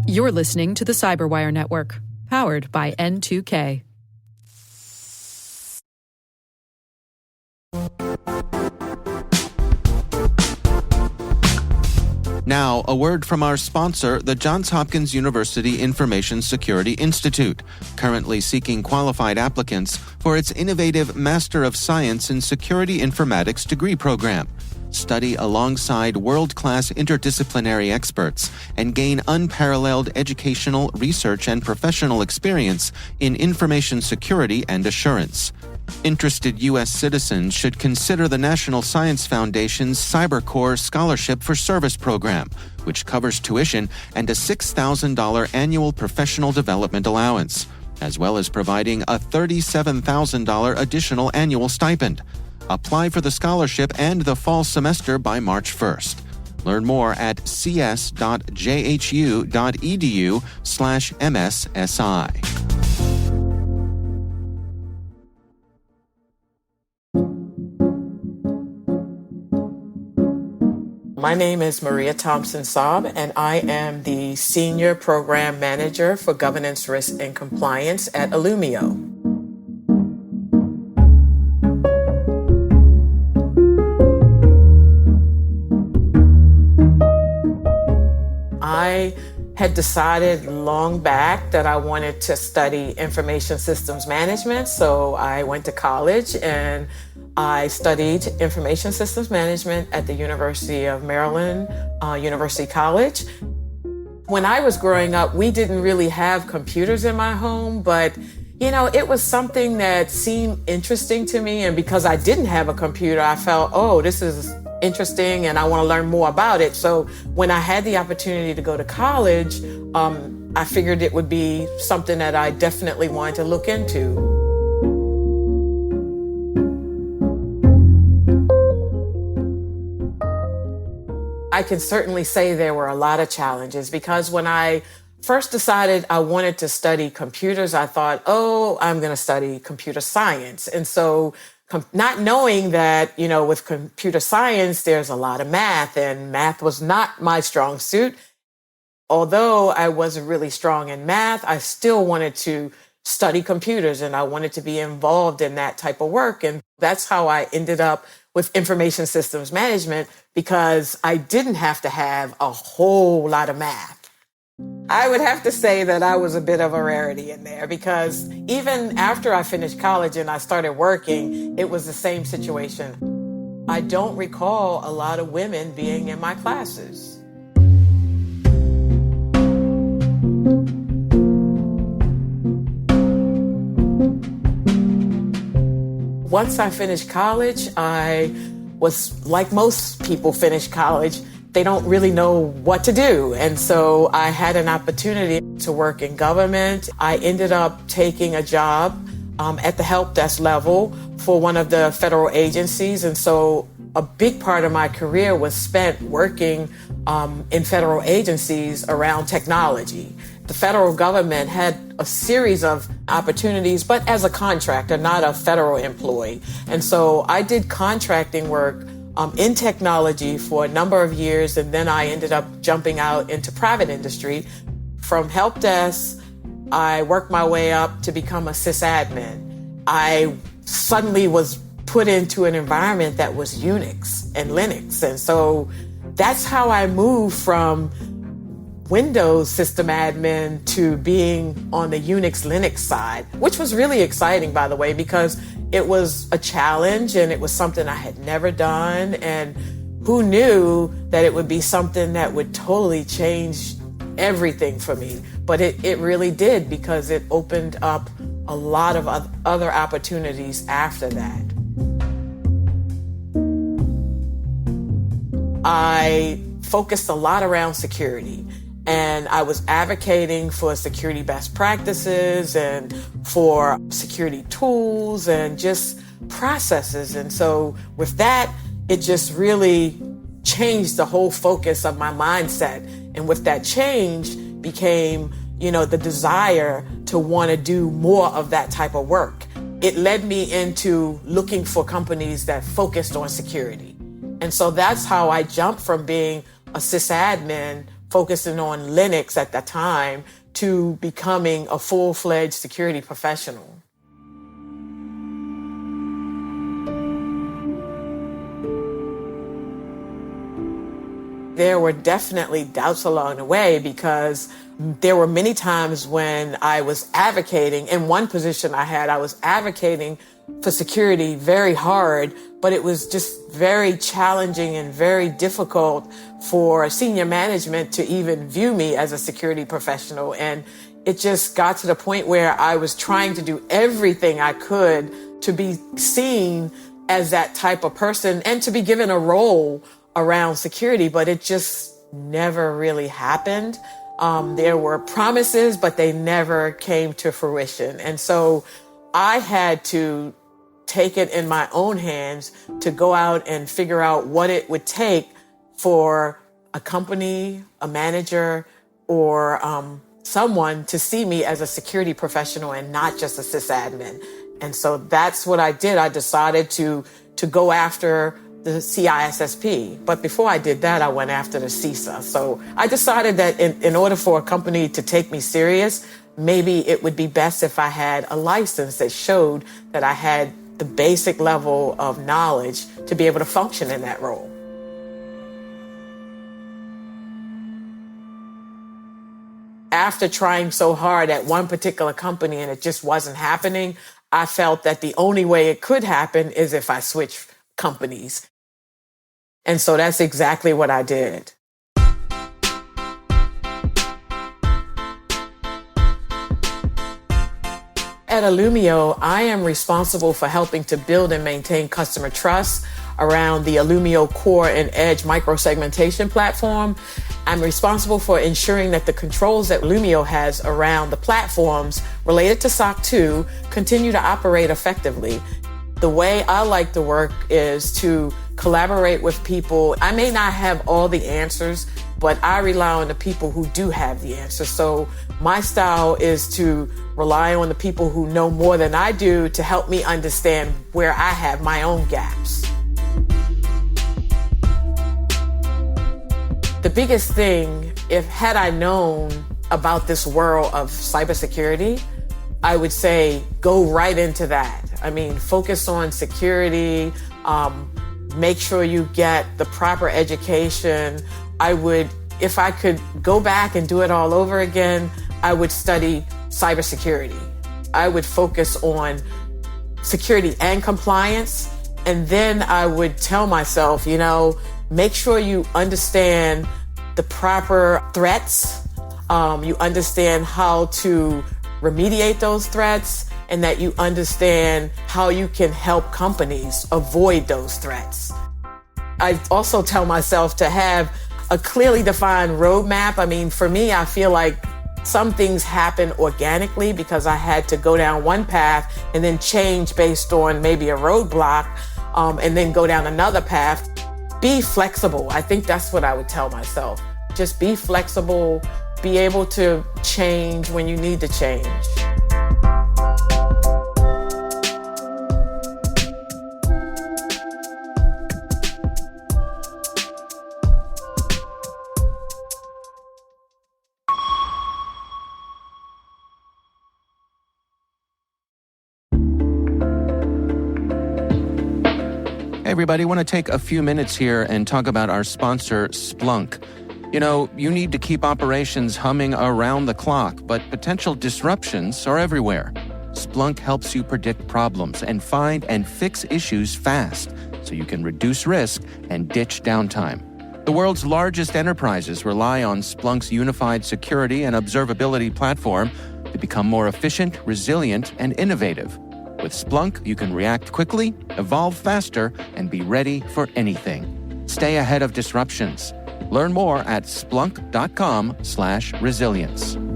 You're listening to the Cyberwire Network, powered by N2K. Now, a word from our sponsor, the Johns Hopkins University Information Security Institute, currently seeking qualified applicants for its innovative Master of Science in Security Informatics degree program. Study alongside world-class interdisciplinary experts and gain unparalleled educational, research, and professional experience in information security and assurance. Interested U.S. citizens should consider the National Science Foundation's CyberCore Scholarship for Service program, which covers tuition and a $6,000 annual professional development allowance, as well as providing a $37,000 additional annual stipend. Apply for the scholarship and the fall semester by March 1st. Learn more at cs.jhu.edu/MSSI. My name is Maria Thompson-Saeb, and I am the Senior Program Manager for Governance, Risk, and Compliance at Illumio. I had decided long back that I wanted to study information systems management, so I went to college and I studied information systems management at the University of Maryland, University College. When I was growing up, we didn't really have computers in my home, but it was something that seemed interesting to me. And because I didn't have a computer, I felt, this is interesting and I want to learn more about it. So when I had the opportunity to go to college, I figured it would be something that I definitely wanted to look into. I can certainly say there were a lot of challenges because when I first decided I wanted to study computers, I thought, I'm going to study computer science. And so not knowing that, with computer science, there's a lot of math, and math was not my strong suit. Although I wasn't really strong in math, I still wanted to study computers and I wanted to be involved in that type of work. And that's how I ended up with information systems management, because I didn't have to have a whole lot of math. I would have to say that I was a bit of a rarity in there, because even after I finished college and I started working, it was the same situation. I don't recall a lot of women being in my classes. Once I finished college, I was like most people finish college. They don't really know what to do. And so I had an opportunity to work in government. I ended up taking a job at the help desk level for one of the federal agencies. And so a big part of my career was spent working in federal agencies around technology. The federal government had a series of opportunities, but as a contractor, not a federal employee. And so I did contracting work in technology for a number of years, and then I ended up jumping out into private industry. From help desk, I worked my way up to become a sysadmin. I suddenly was put into an environment that was Unix and Linux. And so that's how I moved from Windows system admin to being on the Unix Linux side, which was really exciting, by the way, because it was a challenge and it was something I had never done. And who knew that it would be something that would totally change everything for me? But it really did, because it opened up a lot of other opportunities after that. I focused a lot around security. And I was advocating for security best practices and for security tools and just processes. And so with that, it just really changed the whole focus of my mindset. And with that change became, the desire to want to do more of that type of work. It led me into looking for companies that focused on security. And so that's how I jumped from being a sysadmin focusing on Linux at the time to becoming a full-fledged security professional. There were definitely doubts along the way because there were many times when I was advocating. In one position I was advocating for security very hard, but it was just very challenging and very difficult for senior management to even view me as a security professional. And it just got to the point where I was trying to do everything I could to be seen as that type of person and to be given a role around security, but it just never really happened. There were promises, but they never came to fruition. And so I had to take it in my own hands to go out and figure out what it would take for a company, a manager, or someone to see me as a security professional and not just a sysadmin. And so that's what I did. I decided to go after the CISSP. But before I did that, I went after the CISA. So I decided that in order for a company to take me serious, maybe it would be best if I had a license that showed that I had the basic level of knowledge to be able to function in that role. After trying so hard at one particular company and it just wasn't happening, I felt that the only way it could happen is if I switched companies. And so that's exactly what I did. At Illumio, I am responsible for helping to build and maintain customer trust around the Illumio core and edge microsegmentation platform. I'm responsible for ensuring that the controls that Illumio has around the platforms related to SOC 2 continue to operate effectively. The way I like to work is to collaborate with people. I may not have all the answers, but I rely on the people who do have the answers. So my style is to rely on the people who know more than I do to help me understand where I have my own gaps. The biggest thing, had I known about this world of cybersecurity, I would say go right into that. I mean, focus on security, make sure you get the proper education. If I could go back and do it all over again, I would study cybersecurity. I would focus on security and compliance. And then I would tell myself, make sure you understand the proper threats. You understand how to remediate those threats, and that you understand how you can help companies avoid those threats. I also tell myself to have a clearly defined roadmap. I mean, for me, I feel like some things happen organically because I had to go down one path and then change based on maybe a roadblock, and then go down another path. Be flexible. I think that's what I would tell myself. Just be flexible, be able to change when you need to change. Hey everybody, I want to take a few minutes here and talk about our sponsor, Splunk. You need to keep operations humming around the clock, but potential disruptions are everywhere. Splunk helps you predict problems and find and fix issues fast, so you can reduce risk and ditch downtime. The world's largest enterprises rely on Splunk's unified security and observability platform to become more efficient, resilient, and innovative. With Splunk, you can react quickly, evolve faster, and be ready for anything. Stay ahead of disruptions. Learn more at splunk.com/resilience.